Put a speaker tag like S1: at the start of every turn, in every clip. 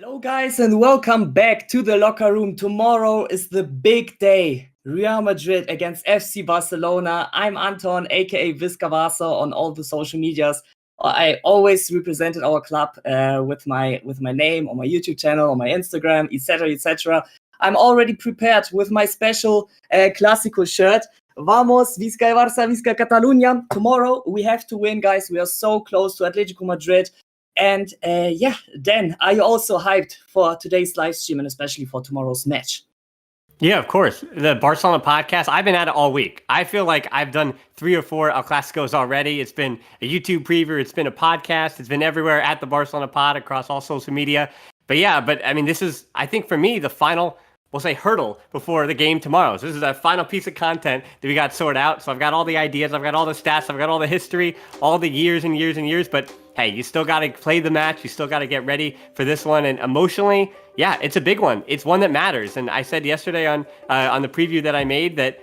S1: Hello, guys, and welcome back to the locker room. Tomorrow is the big day. Real Madrid against FC Barcelona. I'm Anton, aka Viscavasa, on all the social medias. I always represented our club with my name on my YouTube channel, on my Instagram, etc., etc. I'm already prepared with my special Clásico shirt. Vamos, Visca Barça, Visca Catalunya. Tomorrow we have to win, guys. We are so close to Atletico Madrid. And Dan, are you also hyped for today's live stream and especially for tomorrow's match?
S2: Yeah, of course. The Barcelona podcast, I've been at it all week. I feel like I've done 3 or 4 El Clásicos already. It's been a YouTube preview. It's been a podcast. It's been everywhere at the Barcelona pod across all social media. But I mean, this is, I think for me, the final, we'll say, hurdle before the game tomorrow. So this is a final piece of content that we got sorted out. So I've got all the ideas. I've got all the stats. I've got all the history, all the years and years and years. But hey, you still got to play the match. You still got to get ready for this one. And emotionally, yeah, it's a big one. It's one that matters. And I said yesterday on the preview that I made that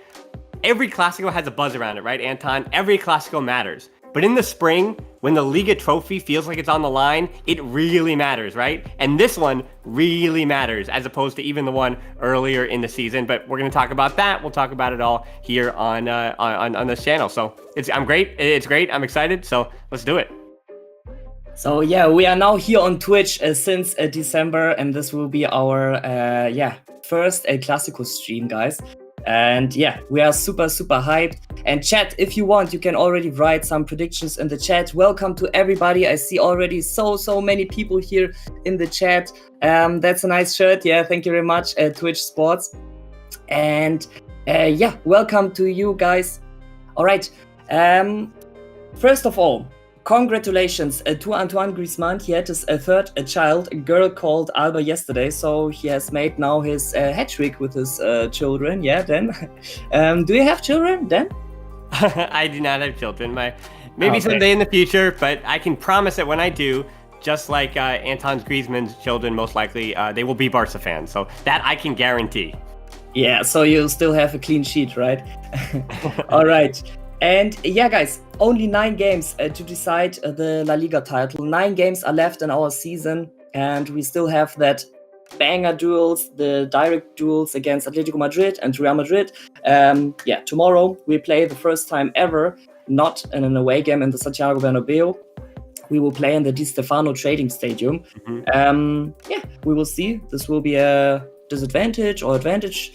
S2: every Clásico has a buzz around it, right, Anton? Every Clásico matters. But in the spring, when the Liga trophy feels like it's on the line, it really matters, right? And this one really matters as opposed to even the one earlier in the season. But we're going to talk about that. We'll talk about it all here on this channel. So I'm great. It's great. I'm excited. So let's do it.
S1: So yeah, we are now here on Twitch since December, and this will be our first El Clásico stream, guys. And yeah, we are super hyped. And chat, if you want, you can already write some predictions in the chat. Welcome to everybody. I see already so many people here in the chat. That's a nice shirt. Yeah, thank you very much, Twitch Sports. And welcome to you guys. All right. First of all, congratulations to Antoine Griezmann. He had his third child, a girl called Alba, yesterday. So he has made now his hat trick with his children. Yeah, Dan. Do you have children, Dan?
S2: I do not have children. Maybe someday in the future, but I can promise that when I do, just like Anton Griezmann's children, most likely they will be Barca fans. So that I can guarantee.
S1: Yeah, so you still have a clean sheet, right? All right. And yeah, guys, only 9 games to decide the La Liga title. 9 games are left in our season, and we still have that banger duels, the direct duels against Atletico Madrid and Real Madrid. Tomorrow we play the first time ever, not in an away game in the Santiago Bernabeu. We will play in the Di Stefano Trading Stadium. We will see. This will be a disadvantage or advantage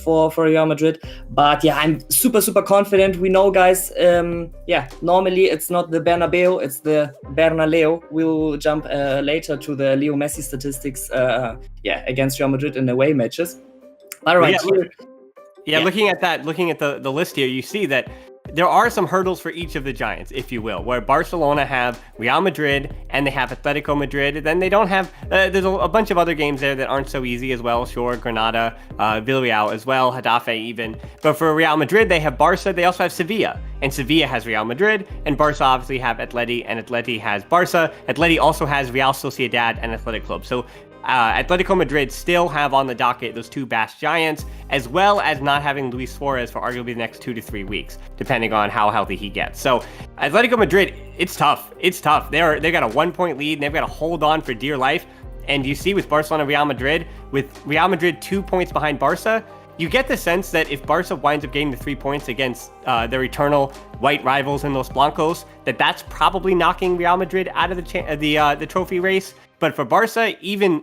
S1: for Real Madrid, but yeah, I'm super confident. We know, guys, normally it's not the Bernabeu, it's the Bernaleo. We'll jump later to the Leo Messi statistics against Real Madrid in away matches. All right.
S2: Looking at the list here, you see that there are some hurdles for each of the giants, if you will, where Barcelona have Real Madrid and they have Atletico Madrid. Then they don't have, there's a bunch of other games there that aren't so easy as well. Sure, Granada, Villarreal as well, Getafe even. But for Real Madrid, they have Barca, they also have Sevilla. And Sevilla has Real Madrid, and Barca obviously have Atleti, and Atleti has Barca. Atleti also has Real Sociedad and Athletic Club. So Atletico Madrid still have on the docket those 2 bashed giants, as well as not having Luis Suarez for arguably the next 2 to 3 weeks, depending on how healthy he gets. So Atletico Madrid, it's tough. They've got a 1-point lead, and they've got to hold on for dear life. And you see with Barcelona and Real Madrid, with Real Madrid 2 points behind Barca, you get the sense that if Barca winds up getting the 3 points against their eternal white rivals in Los Blancos, that's probably knocking Real Madrid out of the trophy race. But for Barca, even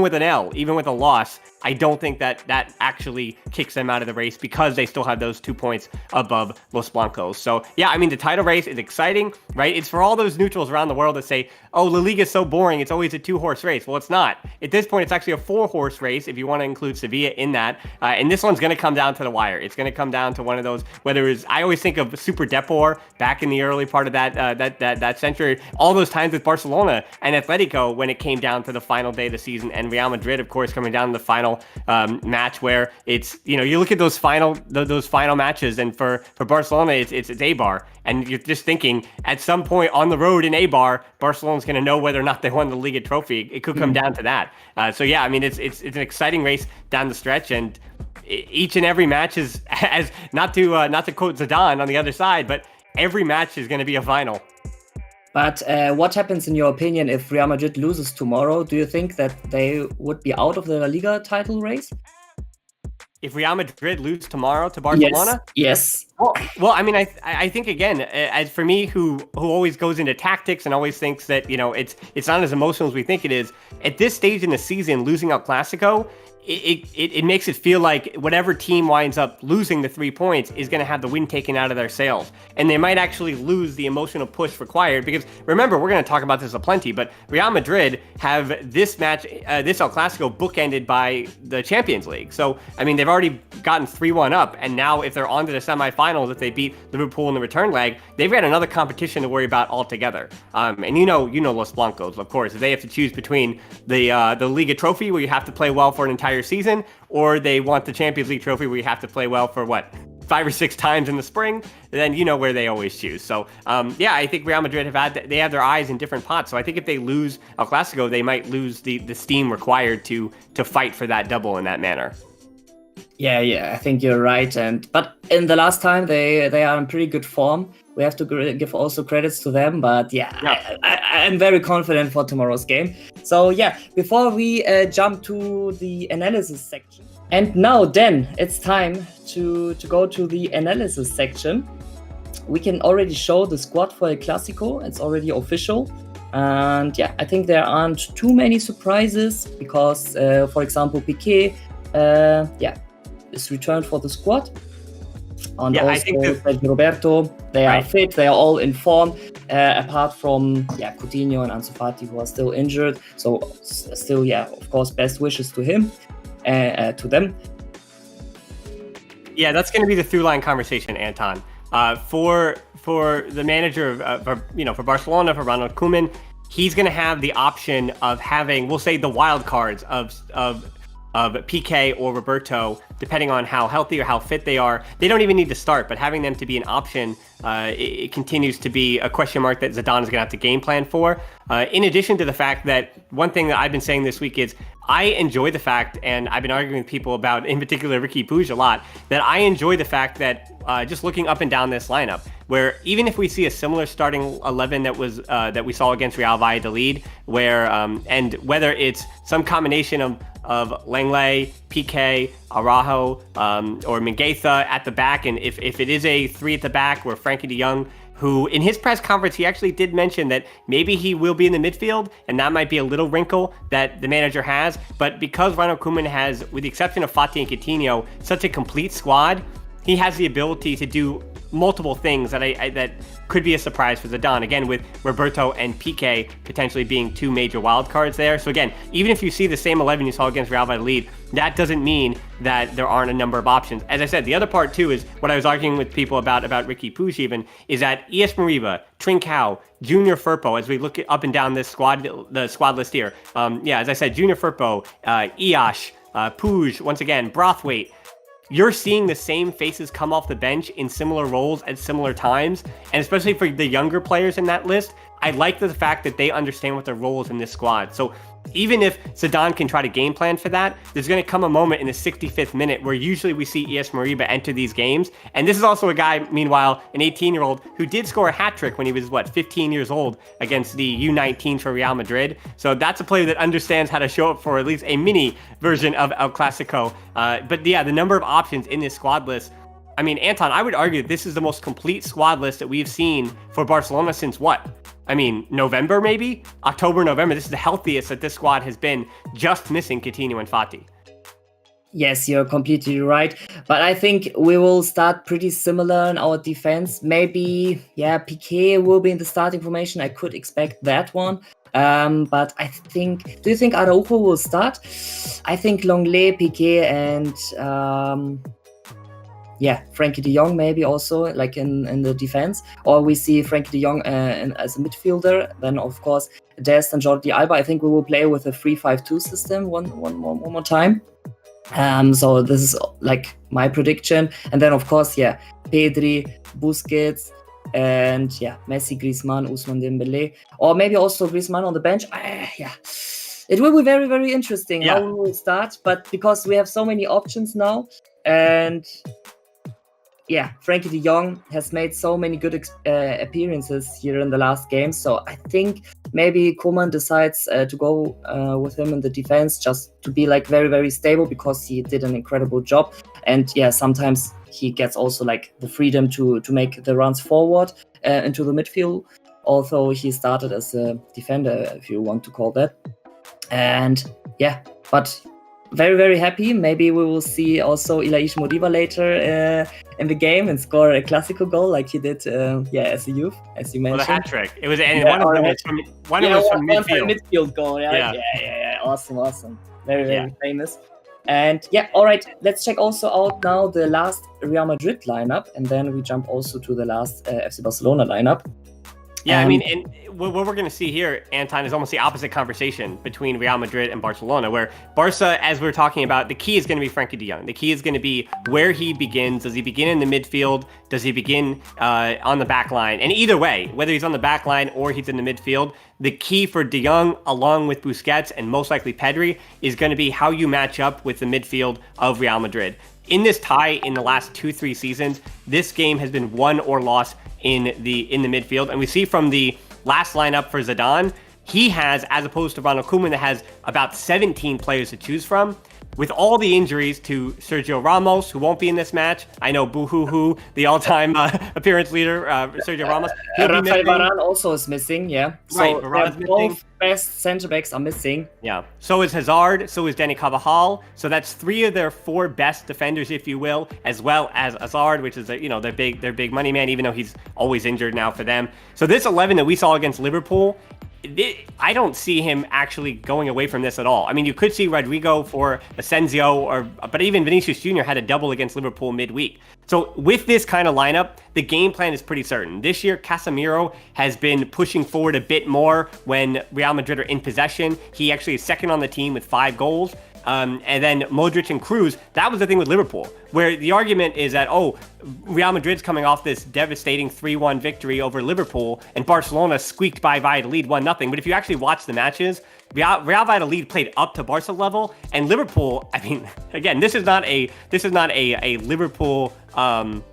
S2: with an L, even with a loss, I don't think that actually kicks them out of the race because they still have those 2 points above Los Blancos. So yeah, I mean, the title race is exciting, right? It's for all those neutrals around the world that say, oh, La Liga is so boring, it's always a 2-horse race. Well, it's not. At this point, it's actually a 4-horse race if you want to include Sevilla in that. And this one's going to come down to the wire. It's going to come down to one of those, whether it's, I always think of Super Depor back in the early part of that century, all those times with Barcelona and Atletico when it came down to the final day of the season, and Real Madrid, of course, coming down to the final match where it's, you look at those final matches, and for Barcelona, it's Eibar, and you're just thinking at some point on the road in Eibar, Barcelona's going to know whether or not they won the Liga trophy. It could come down to that. So yeah, I mean, it's an exciting race down the stretch, and each and every match is, as not to quote Zidane on the other side, but every match is going to be a final.
S1: But what happens in your opinion if Real Madrid loses tomorrow? Do you think that they would be out of the La Liga title race?
S2: If Real Madrid lose tomorrow to Barcelona?
S1: Yes.
S2: Well, I mean, I think again, as for me, who always goes into tactics and always thinks that it's not as emotional as we think it is. At this stage in the season, losing El Clásico, it makes it feel like whatever team winds up losing the 3 points is going to have the wind taken out of their sails. And they might actually lose the emotional push required because, remember, we're going to talk about this aplenty, but Real Madrid have this match, this El Clásico, bookended by the Champions League. So, I mean, they've already gotten 3-1 up, and now if they're on to the semifinals, if they beat Liverpool in the return leg, they've got another competition to worry about altogether. And you know Los Blancos, of course. If they have to choose between the Liga trophy, where you have to play well for an entire season, or they want the Champions League trophy where you have to play well for 5 or 6 times in the spring, then you know where they always choose. So I think Real Madrid have their eyes in different pots. So I think if they lose El Clásico, they might lose the steam required to fight for that double in that manner.
S1: Yeah, I think you're right. But in the last time, they are in pretty good form. We have to give also credits to them. But I'm very confident for tomorrow's game. So before we jump to the analysis section. And now, Dan, it's time to go to the analysis section. We can already show the squad for El Clásico. It's already official. And I think there aren't too many surprises because, for example, Piqué, is returned for the squad. And also
S2: I think
S1: Sergio Roberto, they are fit, they are all in form, apart from Coutinho and Ansu Fati, who are still injured. So still, of course, best wishes to him, to them.
S2: Yeah, that's going to be the through line conversation, Anton. For the manager for Barcelona, for Ronald Koeman, he's going to have the option of having, we'll say, the wild cards of Piqué or Roberto, depending on how healthy or how fit they are. They don't even need to start, but having them to be an option, it continues to be a question mark that Zidane is going to have to game plan for. In addition to the fact that one thing that I've been saying this week is I enjoy the fact, and I've been arguing with people about, in particular, Riqui Puig a lot, that I enjoy the fact that just looking up and down this lineup, where even if we see a similar starting 11 that we saw against Real Valladolid, where and whether it's some combination of Lenglet, Piqué, Araujo, or Mingueza at the back, and if it is a 3 at the back where Frankie de Jong, who in his press conference, he actually did mention that maybe he will be in the midfield, and that might be a little wrinkle that the manager has. But because Ronald Koeman has, with the exception of Fati and Coutinho, such a complete squad, he has the ability to do multiple things that could be a surprise for Zidane. Again, with Roberto and Piqué potentially being 2 major wild cards there. So again, even if you see the same 11 you saw against Real Valladolid, that doesn't mean that there aren't a number of options. As I said, the other part too is what I was arguing with people about Riqui Puig even, is that ES Mariba, Trincao, Junior Firpo, as we look up and down this the squad list here. As I said, Junior Firpo, Iash, Puig, once again, Braithwaite. You're seeing the same faces come off the bench in similar roles at similar times. And especially for the younger players in that list, I like the fact that they understand what their role is in this squad. So even if Zidane can try to game plan for that, there's going to come a moment in the 65th minute where usually we see ES Mariba enter these games. And this is also a guy, meanwhile, an 18-year-old who did score a hat trick when he was, 15 years old against the U19 for Real Madrid. So that's a player that understands how to show up for at least a mini version of El Clásico. But the number of options in this squad list, I mean, Anton, I would argue that this is the most complete squad list that we've seen for Barcelona since what? I mean, November maybe? October, November. This is the healthiest that this squad has been, just missing Coutinho and Fati.
S1: Yes, you're completely right. But I think we will start pretty similar in our defense. Maybe, Piqué will be in the starting formation. I could expect that one. But do you think Araujo will start? I think Lenglet, Piqué, and Frankie de Jong maybe also, like in the defense, or we see Frankie de Jong as a midfielder. Then of course Dest and Jordi Alba. I think we will play with a 3-5-2 system one more time. So this is like my prediction. And then of course Pedri, Busquets, and Messi, Griezmann, Ousmane Dembélé, or maybe also Griezmann on the bench. It will be very, very interesting how we will start, but because we have so many options now, and yeah, Frankie de Jong has made so many good appearances here in the last game. So I think maybe Koeman decides to go with him in the defense just to be like very, very stable because he did an incredible job. And yeah, sometimes he gets also like the freedom to make the runs forward into the midfield. Although he started as a defender, if you want to call that. And yeah, but very, very happy. Maybe we will see also Ilaish Modiba later in the game and score a Clásico goal like he did as a youth, as you mentioned.
S2: Well, a hat trick. It was, and one of them was from midfield.
S1: Midfield goal. Yeah. Awesome. Very, very famous. And yeah, all right, let's check also out now the last Real Madrid lineup, and then we jump also to the last FC Barcelona lineup.
S2: Yeah, I mean, and what we're going to see here, Anton, is almost the opposite conversation between Real Madrid and Barcelona, where Barca, as we're talking about, the key is going to be Frankie de Jong. The key is going to be where he begins. Does he begin in the midfield? Does he begin on the back line? And either way, whether he's on the back line or he's in the midfield, the key for de Jong, along with Busquets and most likely Pedri, is going to be how you match up with the midfield of Real Madrid. In this tie in the last 2-3 seasons, this game has been won or lost in the midfield. And we see from the last lineup for Zidane, he has, as opposed to Ronald Koeman, that has about 17 players to choose from. With all the injuries to Sergio Ramos, who won't be in this match. I know boo-hoo-hoo, the all-time appearance leader, Sergio Ramos.
S1: Rafael Varane also is missing, yeah.
S2: Right,
S1: so Varane's both best center-backs are missing.
S2: Yeah, so is Hazard, so is Dani Carvajal. So that's 3 of their 4 best defenders, if you will, as well as Hazard, which is, their big money man, even though he's always injured now for them. So this 11 that we saw against Liverpool, I don't see him actually going away from this at all. I mean, you could see Rodrigo for Asensio, but even Vinicius Jr. had a double against Liverpool midweek. So with this kind of lineup, the game plan is pretty certain. This year, Casemiro has been pushing forward a bit more when Real Madrid are in possession. He actually is second on the team with 5 goals. And then Modric and Kroos, that was the thing with Liverpool, where the argument is that, Real Madrid's coming off this devastating 3-1 victory over Liverpool, and Barcelona squeaked by Valladolid 1-0. But if you actually watch the matches, Real Valladolid played up to Barca level, and Liverpool, I mean, again, this is not a Liverpool,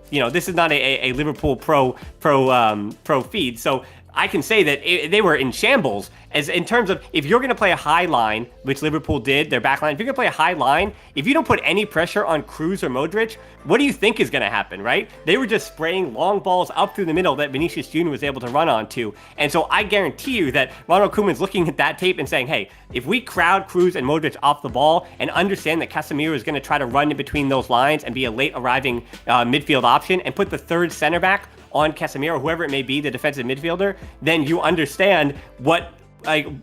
S2: this is not a Liverpool pro feed. So I can say that they were in shambles as in terms of if you're going to play a high line, which Liverpool did, their back line, if you're going to play a high line, if you don't put any pressure on Kroos or Modric, what do you think is going to happen, right? They were just spraying long balls up through the middle that Vinicius Jr. was able to run onto. And so I guarantee you that Ronald Koeman's looking at that tape and saying, hey, if we crowd Kroos and Modric off the ball and understand that Casemiro is going to try to run in between those lines and be a late arriving midfield option and put the third center back on Casemiro, whoever it may be, the defensive midfielder, then you understand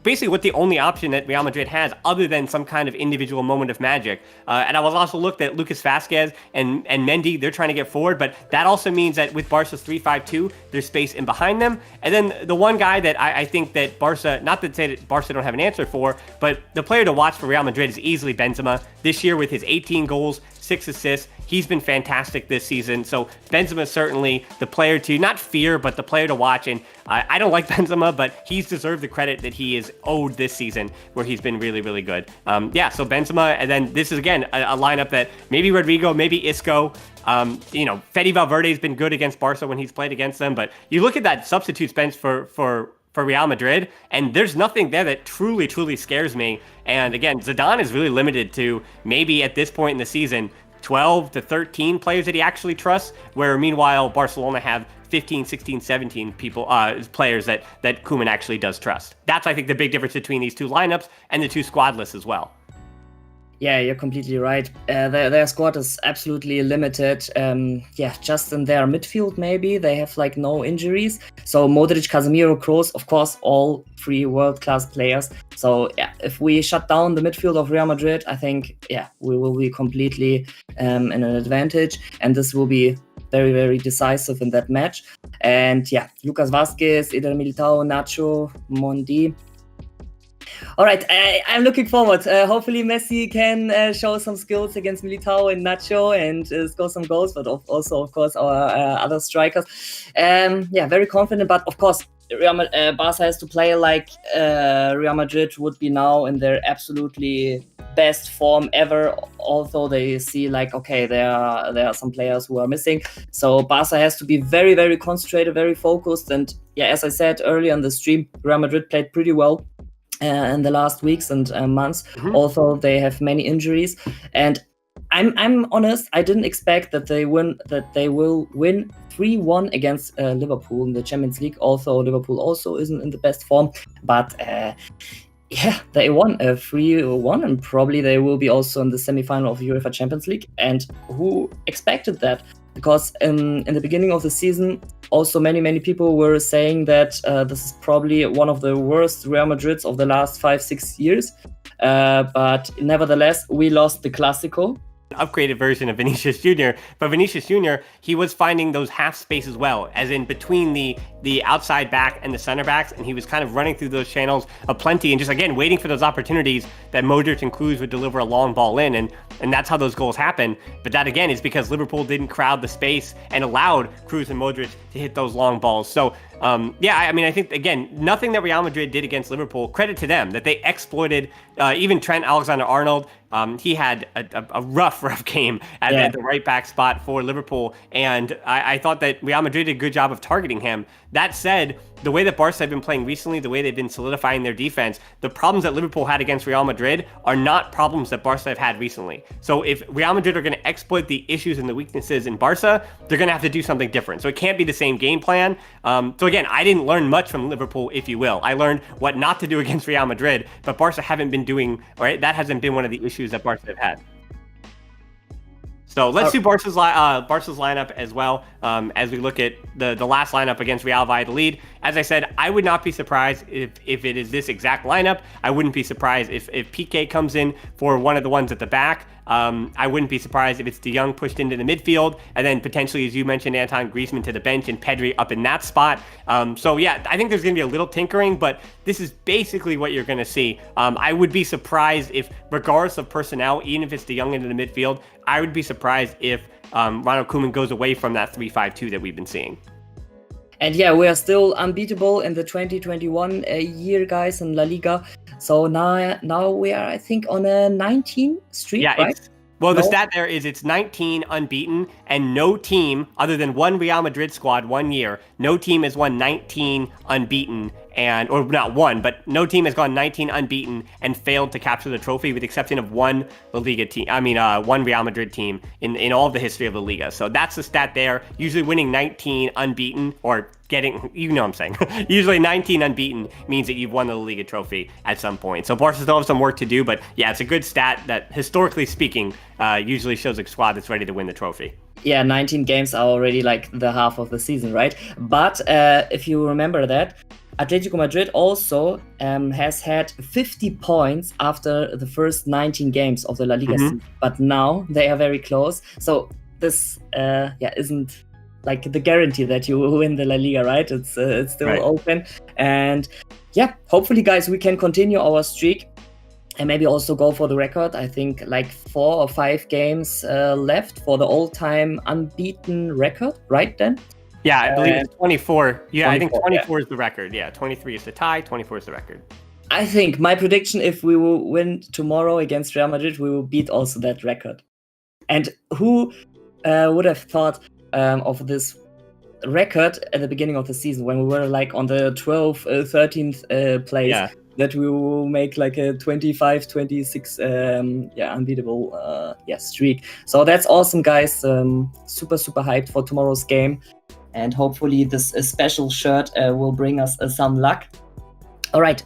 S2: basically what the only option that Real Madrid has other than some kind of individual moment of magic. And I was also looked at Lucas Vazquez and Mendy. They're trying to get forward, but that also means that with Barca's 3-5-2, there's space in behind them. And then the one guy that I think that Barca, not to say that Barca don't have an answer for, but the player to watch for Real Madrid is easily Benzema. This year with his 18 goals, 6 assists, he's been fantastic this season. So Benzema is certainly the player to not fear, but the player to watch. And I don't like Benzema, but he's deserved the credit that he is owed this season, where he's been really, really good. So Benzema, and then this is again a lineup that maybe Rodrigo, maybe Isco. Fede Valverde has been good against Barca when he's played against them, but you look at that substitutes bench for Real Madrid, and there's nothing there that truly, truly scares me. And again, Zidane is really limited to maybe at this point in the season 12 to 13 players that he actually trusts, where meanwhile Barcelona have 15, 16, 17 players that Koeman actually does trust. That's, I think, the big difference between these two lineups and the two squad lists as well.
S1: Yeah, you're completely right. Their squad is absolutely limited. Just in their midfield, maybe they have like no injuries. So Modric, Casemiro, Kroos, of course, all 3 world-class players. So yeah, if we shut down the midfield of Real Madrid, I think we will be completely in an advantage, and this will be very, very decisive in that match. And yeah, Lucas Vazquez, Eder Militao, Nacho, Mondi. All right, I'm looking forward. Hopefully Messi can show some skills against Militao and Nacho and score some goals, but also, of course, our other strikers. Very confident, but of course, Barca has to play like Real Madrid would be now in their absolutely best form ever. Although they see like, okay, there are some players who are missing. So Barca has to be very, very concentrated, very focused. And yeah, as I said earlier on the stream, Real Madrid played pretty well in the last weeks and months. Although they have many injuries, and I'm honest, I didn't expect that they will win 3-1 against Liverpool in the Champions League. Although Liverpool also isn't in the best form, but yeah, they won 3-1, and probably they will be also in the semi-final of UEFA Champions League. And who expected that? Because in the beginning of the season, also many people were saying that this is probably one of the worst Real Madrids of the last 5-6 years. But nevertheless, we lost the Clásico.
S2: Upgraded version of Vinicius Jr. But Vinicius Jr., he was finding those half space as well, as in between the outside back and the center backs, and he was kind of running through those channels of plenty and just, again, waiting for those opportunities that Modric and Kroos would deliver a long ball in, and that's how those goals happen. But that, again, is because Liverpool didn't crowd the space and allowed Kroos and Modric to hit those long balls. So, yeah, I mean, I think, again, nothing that Real Madrid did against Liverpool, credit to them, that they exploited even Trent Alexander-Arnold. He had a rough game at the right back spot for Liverpool, and I thought that Real Madrid did a good job of targeting him. That said, the way that Barca have been playing recently, the way they've been solidifying their defense, the problems that Liverpool had against Real Madrid are not problems that Barca have had recently. So if Real Madrid are going to exploit the issues and the weaknesses in Barca, they're going to have to do something different. So it can't be the same game plan. So again, I didn't learn much from Liverpool, if you will. I learned what not to do against Real Madrid, but Barca haven't been doing, right? That hasn't been one of the issues that Barca have had. So let's do Barca's lineup as well, as we look at the last lineup against Real Valladolid. As I said, I would not be surprised if it is this exact lineup. I wouldn't be surprised if Piqué comes in for one of the ones at the back. I wouldn't be surprised if it's De Jong pushed into the midfield, and then potentially, as you mentioned, Anton Griezmann to the bench and Pedri up in that spot. So yeah, I think there's going to be a little tinkering, but this is basically what you're going to see. I would be surprised if, regardless of personnel, even if it's De Jong into the midfield, I would be surprised if Ronald Koeman goes away from that 3-5-2 that we've been seeing.
S1: And yeah, we are still unbeatable in the 2021 year, guys, in La Liga. So now we are, I think, on a 19 streak, right?
S2: The stat there is it's 19 unbeaten, and no team, other than one Real Madrid squad 1 year, no team has won 19 unbeaten, or not one, but no team has gone 19 unbeaten and failed to capture the trophy, with the exception of one La Liga team. One Real Madrid team in all of the history of La Liga. So that's the stat there. Usually winning 19 unbeaten, or getting, you know what I'm saying. Usually 19 unbeaten means that you've won the La Liga trophy at some point. So Barca still have some work to do, but yeah, it's a good stat that, historically speaking, usually shows a squad that's ready to win the trophy.
S1: Yeah, 19 games are already like the half of the season, right? But if you remember that, Atletico Madrid also has had 50 points after the first 19 games of the La Liga season. But now they are very close. So this isn't like the guarantee that you will win the La Liga, right? It's still open. And yeah, hopefully, guys, we can continue our streak and maybe also go for the record. I think like 4 or 5 games left for the all-time unbeaten record, right, Dan?
S2: Yeah, I believe it's 24. Yeah, 24, I think 24 is the record. Yeah, 23 is the tie, 24 is the record.
S1: I think my prediction, if we will win tomorrow against Real Madrid, we will beat also that record. And who would have thought of this record at the beginning of the season, when we were like on the 12th, 13th place, that we will make like a 25, 26 unbeatable streak. So that's awesome, guys. Super hyped for tomorrow's game. And hopefully this special shirt will bring us some luck. All right,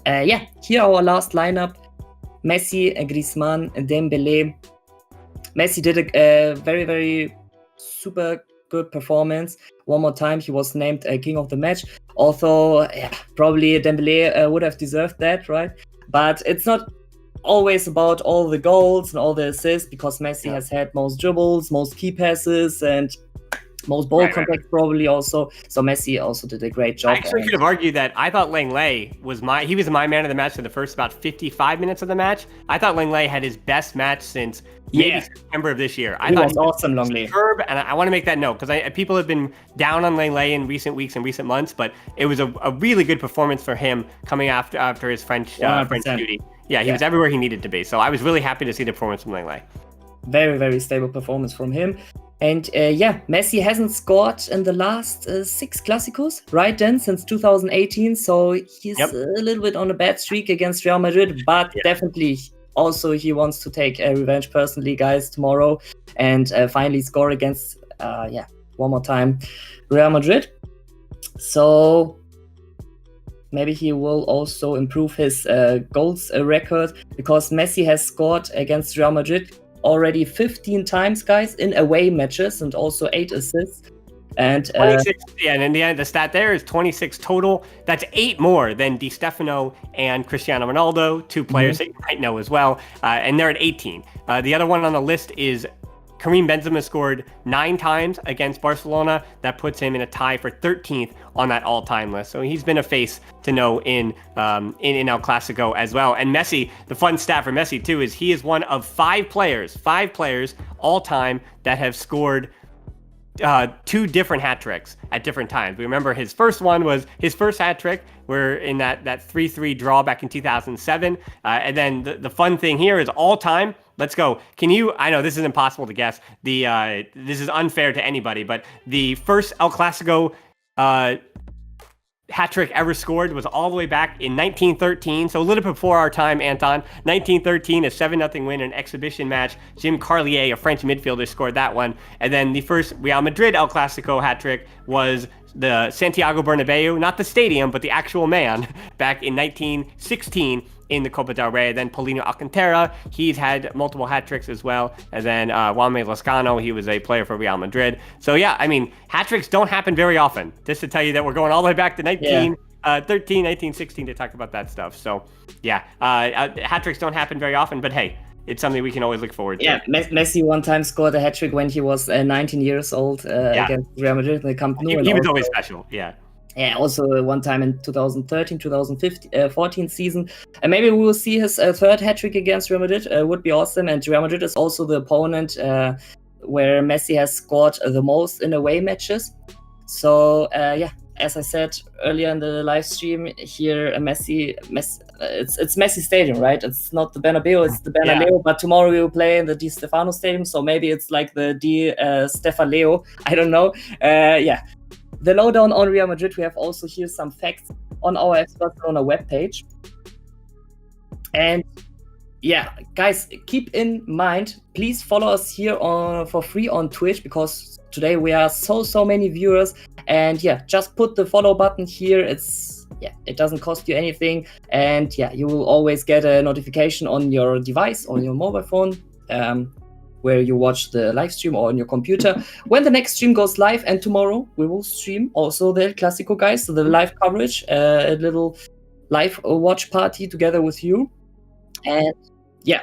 S1: here our last lineup. Messi, Griezmann, Dembélé. Messi did a very, very super good performance. One more time, he was named King of the Match. Although, probably Dembélé would have deserved that, right? But it's not always about all the goals and all the assists, because Messi has had most dribbles, most key passes, and most ball contact probably also. So Messi also did a great job.
S2: I actually could have argued that I thought Lenglet was my man of the match for the first about 55 minutes of the match. I thought Lenglet had his best match since maybe September of this year. I thought
S1: he was awesome, Lenglet.
S2: Superb, and I want to make that note, because people have been down on Lenglet in recent weeks and recent months, but it was a really good performance for him coming after his French duty. Yeah, he was everywhere he needed to be. So I was really happy to see the performance from Lenglet.
S1: Very, very stable performance from him. And Messi hasn't scored in the last 6 Clásicos, right then, since 2018. So he's a little bit on a bad streak against Real Madrid, but definitely also he wants to take revenge personally, guys, tomorrow and finally score against, one more time, Real Madrid. So maybe he will also improve his goals record, because Messi has scored against Real Madrid already 15 times, guys, in away matches, and also 8 assists. And
S2: 26, and in the end, the stat there is 26 total. That's 8 more than Di Stefano and Cristiano Ronaldo, 2 players that you might know as well, and they're at 18. The other one on the list is Kareem Benzema scored 9 times against Barcelona. That puts him in a tie for 13th on that all-time list. So he's been a face to know in El Clásico as well. And Messi, the fun stat for Messi too is he is one of 5 players all-time that have scored 2 different hat tricks at different times. We remember his first one was his first hat trick. We're in that 3-3 draw back in 2007. And then the fun thing here is all time. Let's go. I know this is impossible to guess. This is unfair to anybody, but the first El Clásico hat trick ever scored was all the way back in 1913, so a little bit before our time, Anton. 1913, a 7-0 win in an exhibition match. Jim Carlier, a French midfielder, scored that one. And then the first Real Madrid El Clásico hat trick was the Santiago Bernabeu, not the stadium, but the actual man, back in 1916 in the Copa del Rey. Then Paulino Alcantara, he's had multiple hat tricks as well. And then Juanma Lezcano, he was a player for Real Madrid. So yeah, I mean, hat tricks don't happen very often. Just to tell you that we're going all the way back to 1913, 1916 to talk about that stuff. So yeah, hat tricks don't happen very often, but hey, it's something we can always look forward to.
S1: Yeah, Messi one time scored a hat trick when he was 19 years old against Real Madrid in the Camp Nou.
S2: He was always special, yeah.
S1: Yeah, also one time in 2013, 2014 season. And maybe we will see his third hat-trick against Real Madrid. Would be awesome. And Real Madrid is also the opponent where Messi has scored the most in away matches. So, as I said earlier in the live stream here, Messi, it's Messi Stadium, right? It's not the Bernabeu, it's the Bernabeu. Yeah. But tomorrow we will play in the Di Stefano Stadium. So maybe it's like the Di Stefaleo. I don't know. The lowdown on Real Madrid, we have also here some facts on our FC Barcelona webpage. And yeah, guys, keep in mind, please follow us here for free on Twitch, because today we are so many viewers. And yeah, just put the follow button here. It doesn't cost you anything. And yeah, you will always get a notification on your device, on your mobile phone, where you watch the live stream, or on your computer when the next stream goes live. And tomorrow we will stream also the El Clásico, guys, so the live coverage, a little live watch party together with you. And yeah,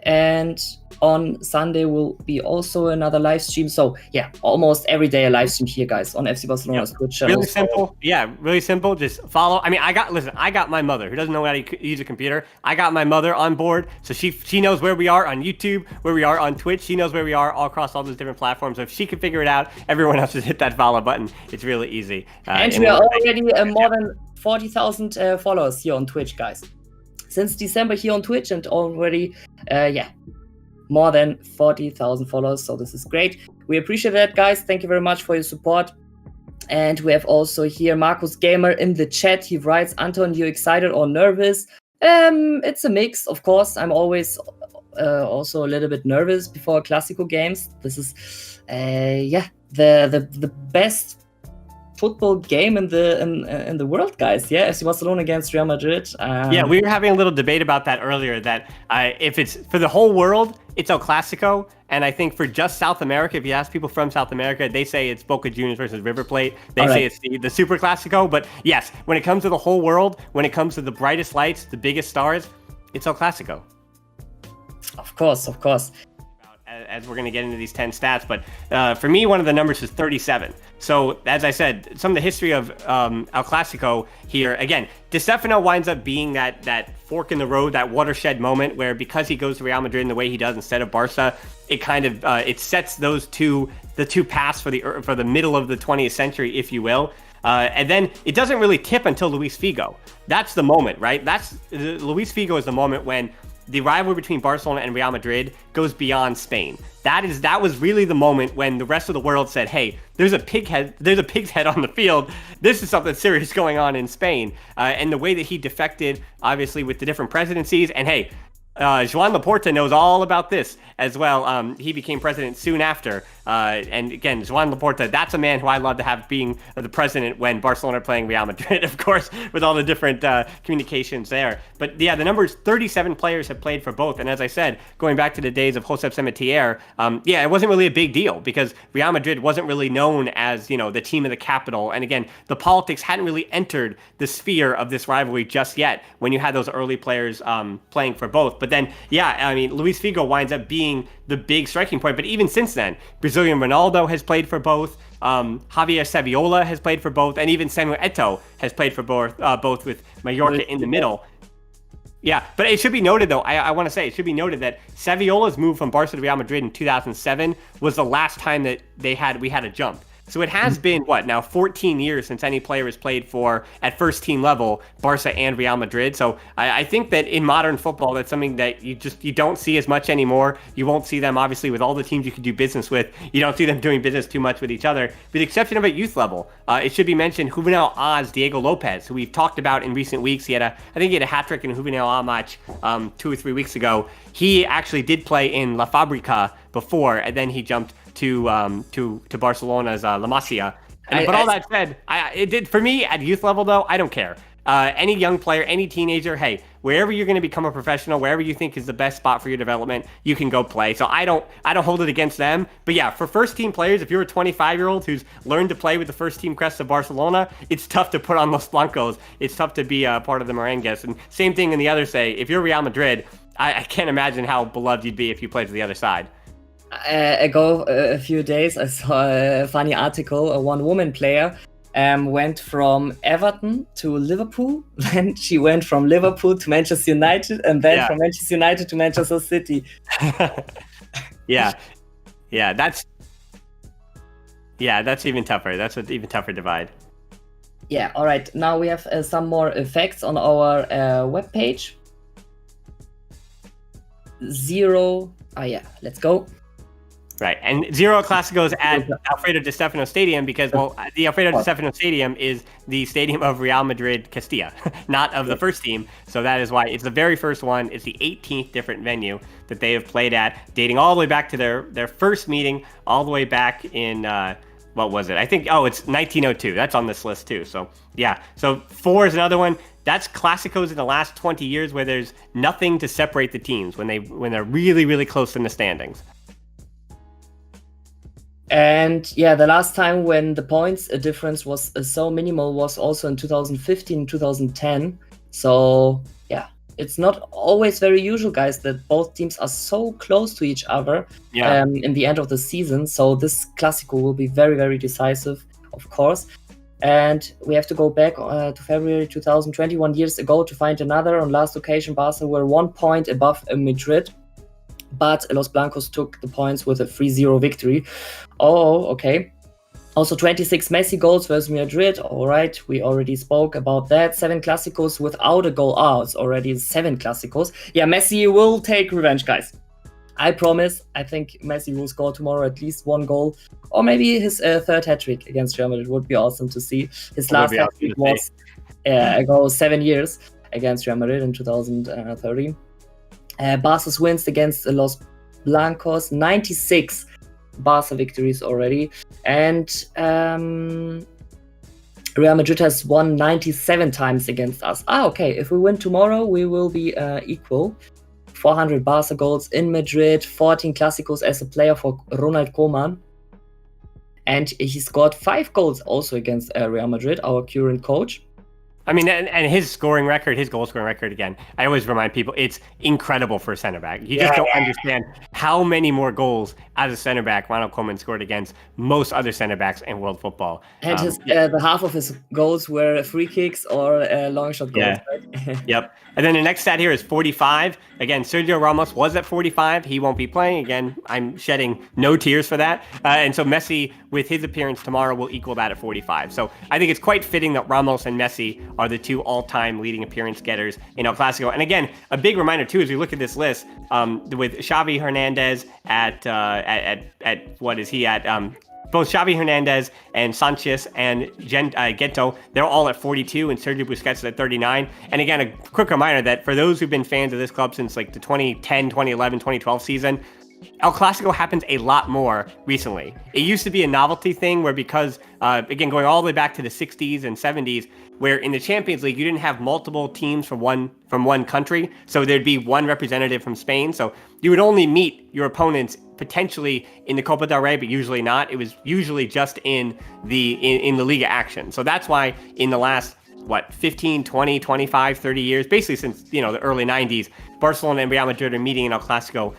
S1: and on Sunday will be also another live stream. So yeah, almost every day a live stream here, guys, on FC Barcelona's Twitch channel.
S2: Really simple. Yeah, really simple. Just follow. I mean, I got my mother, who doesn't know how to use a computer. I got my mother on board, so she knows where we are on YouTube, where we are on Twitch. She knows where we are all across all those different platforms. So if she can figure it out, everyone else just hit that follow button. It's really easy.
S1: And we are already more than 40,000 followers here on Twitch, guys. Since December here on Twitch, and already, more than 40,000 followers. So this is great. We appreciate that, guys. Thank you very much for your support. And we have also here Marcus Gamer in the chat. He writes, Anton, you excited or nervous? It's a mix, of course. I'm always also a little bit nervous before Clásico games. This is, the best football game in the world, guys. Yeah, FC Barcelona against Real Madrid.
S2: We were having a little debate about that earlier, that if it's for the whole world, it's El Clásico. And I think for just South America, if you ask people from South America, they say it's Boca Juniors versus River Plate. They say it's the Super Clásico. But yes, when it comes to the whole world, when it comes to the brightest lights, the biggest stars, it's El Clásico.
S1: Of course.
S2: As we're going to get into these 10 stats, but for me, one of the numbers is 37. So as I said, some of the history of El Clásico here, again, Di Stefano winds up being that fork in the road, that watershed moment where, because he goes to Real Madrid in the way he does instead of Barca, it kind of it sets the two paths for the middle of the 20th century, if you will. And then it doesn't really tip until Luis Figo. That's the moment, right? Luis Figo is the moment when the rivalry between Barcelona and Real Madrid goes beyond Spain. That was really the moment when the rest of the world said, "Hey, there's a pig's head on the field. This is something serious going on in Spain." And the way that he defected, obviously, with the different presidencies, and hey, Joan Laporta knows all about this as well. He became president soon after. And again, Joan Laporta, that's a man who I love to have being the president when Barcelona are playing Real Madrid, of course, with all the different communications there. But yeah, the numbers, 37 players have played for both. And as I said, going back to the days of Josep Samitier, it wasn't really a big deal because Real Madrid wasn't really known as, the team of the capital. And again, the politics hadn't really entered the sphere of this rivalry just yet when you had those early players playing for both. But then, Luis Figo winds up being the big striking point. But even since then, Brazilian Ronaldo has played for both. Javier Saviola has played for both. And even Samuel Eto'o has played for both with Mallorca in the middle. Yeah, but it should be noted, though, I want to say, it should be noted that Saviola's move from Barca to Real Madrid in 2007 was the last time that we had a jump. So it has been, 14 years since any player has played for, at first team level, Barca and Real Madrid. So I think that in modern football, that's something that you don't see as much anymore. You won't see them, obviously, with all the teams you could do business with. You don't see them doing business too much with each other. With the exception of at youth level, it should be mentioned Juvenil A's Diego Lopez, who we've talked about in recent weeks. I think he had a hat-trick in a Juvenil A match 2 or 3 weeks ago. He actually did play in La Fabrica before, and then he jumped to Barcelona's La Masia. But all that said, it did for me at youth level though. I don't care. Any young player, any teenager, hey, wherever you're going to become a professional, wherever you think is the best spot for your development, you can go play. So I don't hold it against them. But yeah, for first team players, if you're a 25-year-old who's learned to play with the first team crest of Barcelona, it's tough to put on Los Blancos. It's tough to be a part of the Merengues. And same thing in the other say, if you're Real Madrid, I can't imagine how beloved you'd be if you played for the other side.
S1: Ago a few days, I saw a funny article. One woman player went from Everton to Liverpool. Then she went from Liverpool to Manchester United, and then from Manchester United to Manchester City.
S2: That's even tougher. That's an even tougher divide.
S1: Yeah. All right. Now we have some more facts on our webpage. Let's go.
S2: Right, and 0 Clásicos at Alfredo Di Stefano Stadium because, the Alfredo Di Stefano Stadium is the stadium of Real Madrid Castilla, not of the first team. So that is why it's the very first one. It's the 18th different venue that they have played at, dating all the way back to their first meeting, all the way back in, what was it? I think, it's 1902. That's on this list too. So, yeah. So 4 is another one. That's Clásicos in the last 20 years where there's nothing to separate the teams when they're really, really close in the standings.
S1: And the last time when the points difference was so minimal was also in 2015, 2010. So it's not always very usual, guys, that both teams are so close to each other in the end of the season. So this Clásico will be very, very decisive, of course. And we have to go back to February 2021 years ago to find another. On last occasion, Barca were 1 point above Madrid. But Los Blancos took the points with a 3-0 victory. Oh, okay. Also 26 Messi goals versus Madrid. All right, we already spoke about that. 7 Clásicos without a goal. It's already 7 Clásicos. Yeah, Messi will take revenge, guys. I promise. I think Messi will score tomorrow at least 1 goal. Or maybe his third hat-trick against Real Madrid would be awesome to see. His last hat-trick was ago 7 years against Real Madrid in 2013. Barca's wins against Los Blancos, 96 Barca victories already. And Real Madrid has won 97 times against us. Okay. If we win tomorrow, we will be equal. 400 Barca goals in Madrid, 14 Clásicos as a player for Ronald Koeman. And he scored 5 goals also against Real Madrid, our current coach.
S2: I mean, and his scoring record, his goal scoring record, again, I always remind people, it's incredible for a center back. You just don't understand how many more goals as a center back Ronald Koeman scored against most other center backs in world football.
S1: And the half of his goals were free kicks or long shot goals.
S2: Yeah.
S1: Right?
S2: Yep. And then the next stat here is 45. Again, Sergio Ramos was at 45. He won't be playing. Again, I'm shedding no tears for that. And so Messi, with his appearance tomorrow, will equal that at 45. So I think it's quite fitting that Ramos and Messi are the two all-time leading appearance getters in El Clásico. And again, a big reminder too, as we look at this list, with Xavi Hernandez at what is he at? Both Xavi Hernandez and Sanchez and Gento, they're all at 42, and Sergio Busquets is at 39. And again, a quick reminder that for those who've been fans of this club since like the 2010, 2011, 2012 season, El Clásico happens a lot more recently. It used to be a novelty thing where because, again, going all the way back to the 60s and 70s, where in the Champions League, you didn't have multiple teams from one country. So there'd be one representative from Spain. So you would only meet your opponents potentially in the Copa del Rey, but usually not. It was usually just in the Liga action. So that's why in the last 15, 20, 25, 30 years, basically since, the early 90s, Barcelona and Real Madrid are meeting in El Clásico.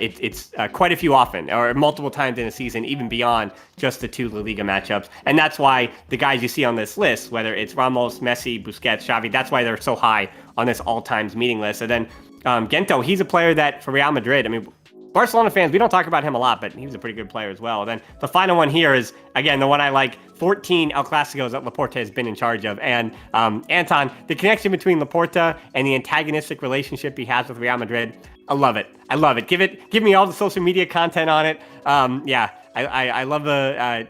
S2: It's quite a few often, or multiple times in a season, even beyond just the two La Liga matchups. And that's why the guys you see on this list, whether it's Ramos, Messi, Busquets, Xavi, that's why they're so high on this all-times meeting list. And then Gento, he's a player that for Real Madrid, I mean, Barcelona fans, we don't talk about him a lot, but he was a pretty good player as well. Then the final one here is, again, the one I like, 14 El Clásicos that Laporta has been in charge of. And Anton, the connection between Laporta and the antagonistic relationship he has with Real Madrid, I love it. I love it. Give me all the social media content on it. I love the,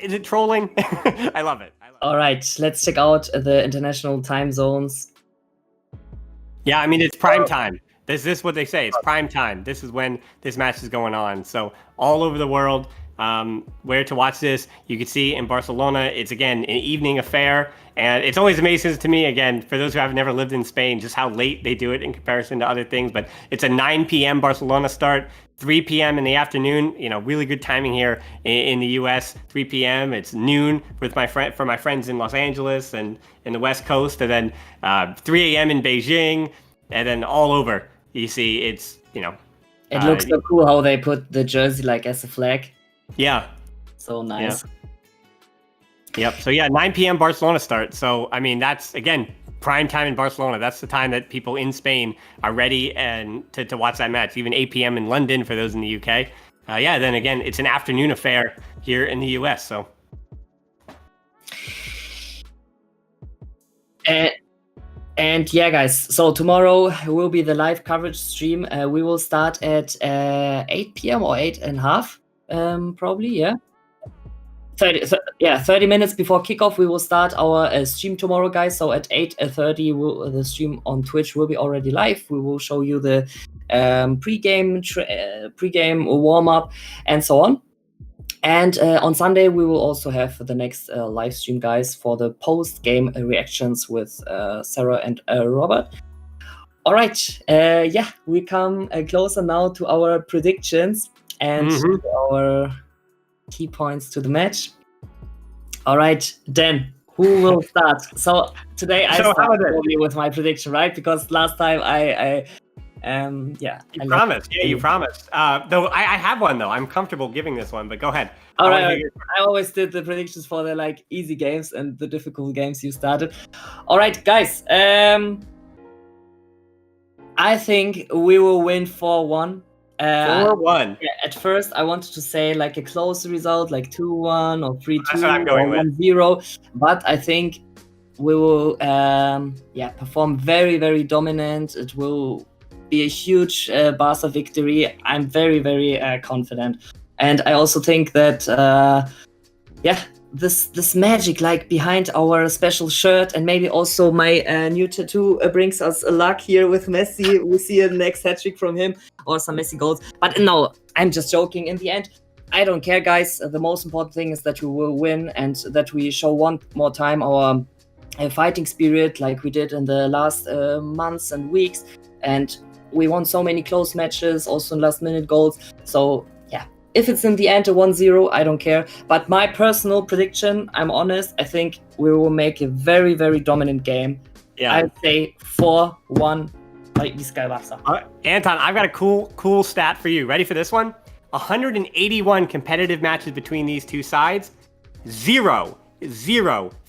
S2: is it trolling? I love it.
S1: All right, let's check out the international time zones.
S2: Yeah, I mean, it's prime time. This is what they say. It's prime time. This is when this match is going on. So all over the world, where to watch this, you can see in Barcelona, it's, again, an evening affair. And it's always amazing to me, again, for those who have never lived in Spain, just how late they do it in comparison to other things. But it's a 9 p.m. Barcelona start, 3 p.m. in the afternoon. Really good timing here in the U.S., 3 p.m. It's noon for my friends in Los Angeles and in the West Coast. And then 3 a.m. in Beijing. And then all over. You see, it's,
S1: It looks so cool how they put the jersey like as a flag.
S2: Yeah.
S1: So nice.
S2: Yeah. Yep. So 9 p.m. Barcelona start. So, I mean, that's, again, prime time in Barcelona. That's the time that people in Spain are ready and to watch that match. Even 8 p.m. in London for those in the UK. Then again, it's an afternoon affair here in the US. So.
S1: And yeah, guys, so tomorrow will be the live coverage stream. We will start at 8 p.m. or 8:30, probably, yeah. 30 minutes before kickoff, we will start our stream tomorrow, guys. So at 8:30, the stream on Twitch will be already live. We will show you the pre-game warm-up and so on. And on Sunday, we will also have the next live stream, guys, for the post-game reactions with Sarah and Robert. All right. We come closer now to our predictions and to our key points to the match. All right, Dan, who will start? So today I started with my prediction, right? Because last time
S2: You promised. You promised. Though I have one, though. I'm comfortable giving this one, but go ahead.
S1: All right. I always did the predictions for the easy games and the difficult games you started. All right, guys. I think we will win 4-1.
S2: 4-1.
S1: Yeah, at first, I wanted to say a close result, 2-1 or 3-2
S2: That's what I'm going
S1: or 1-0. But I think we will perform very, very dominant. It will be a huge Barca victory. I'm very, very confident. And I also think that, this magic behind our special shirt and maybe also my new tattoo brings us luck here with Messi. We see a next hat-trick from him or some Messi goals. But no, I'm just joking. In the end, I don't care, guys. The most important thing is that we will win and that we show one more time our fighting spirit like we did in the last months and weeks. And we won so many close matches, also last-minute goals. So, if it's in the end a 1-0, I don't care. But my personal prediction, I'm honest, I think we will make a very, very dominant game.
S2: Yeah.
S1: I'd say 4-1 by Vizcaya Barça.
S2: Anton, I've got a cool stat for you. Ready for this one? 181 competitive matches between these two sides. Zero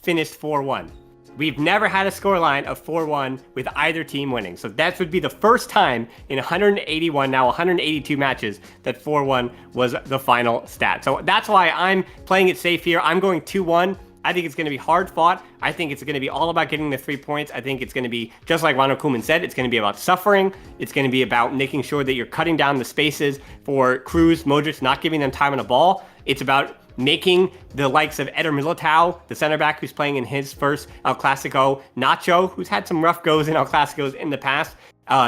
S2: finished 4-1. We've never had a scoreline of 4-1 with either team winning. So that would be the first time in 181, now 182 matches, that 4-1 was the final stat. So that's why I'm playing it safe here. I'm going 2-1. I think it's going to be hard fought. I think it's going to be all about getting the 3 points. I think it's going to be, just like Ronald Koeman said, it's going to be about suffering. It's going to be about making sure that you're cutting down the spaces for Cruz, Modric, not giving them time on the ball. It's about making the likes of Eder Militao, the center back who's playing in his first El Clásico, Nacho, who's had some rough goes in El Clásicos in the past,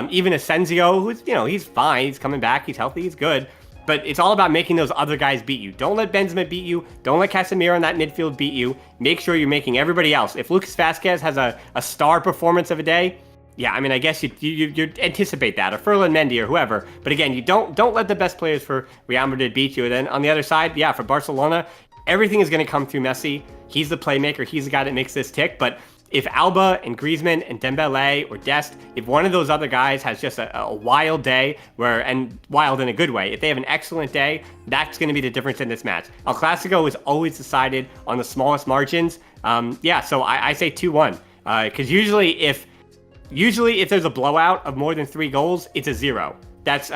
S2: even Asensio, who's, he's fine, he's coming back, he's healthy, he's good. But it's all about making those other guys beat you. Don't let Benzema beat you. Don't let Casemiro in that midfield beat you. Make sure you're making everybody else. If Lucas Vazquez has a star performance of a day, yeah, I mean, I guess you anticipate that, or Ferland Mendy or whoever. But again, you don't let the best players for Real Madrid beat you. And then on the other side, yeah, for Barcelona, everything is going to come through Messi. He's the playmaker. He's the guy that makes this tick. But if Alba and Griezmann and Dembele or Dest, if one of those other guys has just a wild day, and wild in a good way, if they have an excellent day, that's going to be the difference in this match. El Clásico is always decided on the smallest margins. So I say 2-1. Because usually if there's a blowout of more than 3 goals, it's a 0.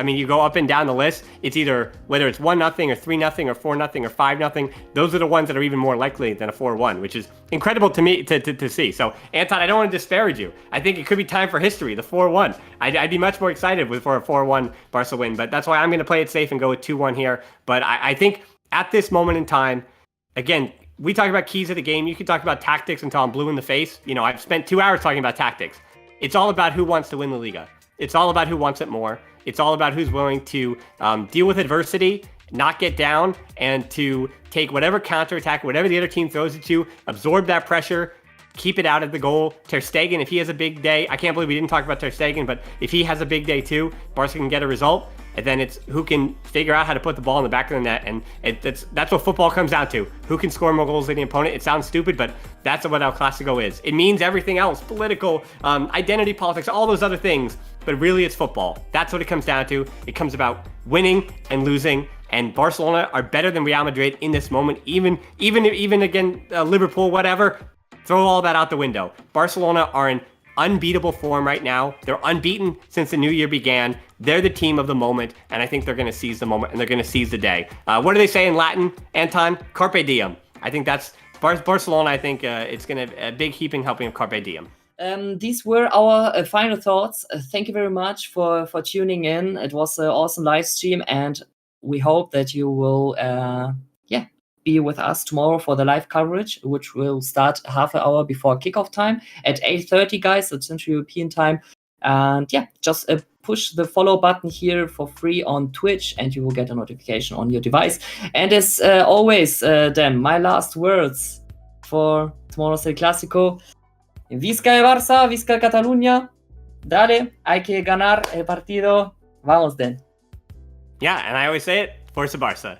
S2: You go up and down the list, it's either, whether it's 1-0 or 3-0 or 4-0 or 5-0, those are the ones that are even more likely than a 4-1, which is incredible to me to see. So, Anton, I don't want to disparage you. I think it could be time for history, the 4-1. I'd be much more excited for a 4-1 Barca win, but that's why I'm going to play it safe and go with 2-1 here. But I think at this moment in time, again, we talk about keys of the game. You can talk about tactics until I'm blue in the face. I've spent 2 hours talking about tactics. It's all about who wants to win the Liga. It's all about who wants it more. It's all about who's willing to deal with adversity, not get down, and to take whatever counterattack, whatever the other team throws at you, absorb that pressure, keep it out of the goal. Ter Stegen, if he has a big day, I can't believe we didn't talk about Ter Stegen, but if he has a big day too, Barca can get a result. And then it's who can figure out how to put the ball in the back of the net. And that's what football comes down to. Who can score more goals than the opponent? It sounds stupid, but that's what El Clásico is. It means everything else, political, identity politics, all those other things. But really, it's football. That's what it comes down to. It comes about winning and losing. And Barcelona are better than Real Madrid in this moment. Even again, Liverpool, whatever. Throw all that out the window. Barcelona are in unbeatable form right now. They're unbeaten since the new year began. They're the team of the moment, and I think they're going to seize the moment, and they're going to seize the day. What do they say in Latin, Anton? Carpe diem. I think that's Barcelona. I think it's going to a big heaping helping of Carpe diem.
S1: These were our final thoughts. Thank you very much for tuning in. It was an awesome live stream, and we hope that you will be with us tomorrow for the live coverage, which will start half an hour before kickoff time at 8:30, guys. It's Central European time. And just push the follow button here for free on Twitch, and you will get a notification on your device. And as always, Dan, my last words for tomorrow's El Clásico. Vizcaya Barça, Vizcaya Cataluña. Dale, hay que ganar el partido. Vamos, Dan.
S2: Yeah, and I always say it, Forza Barça.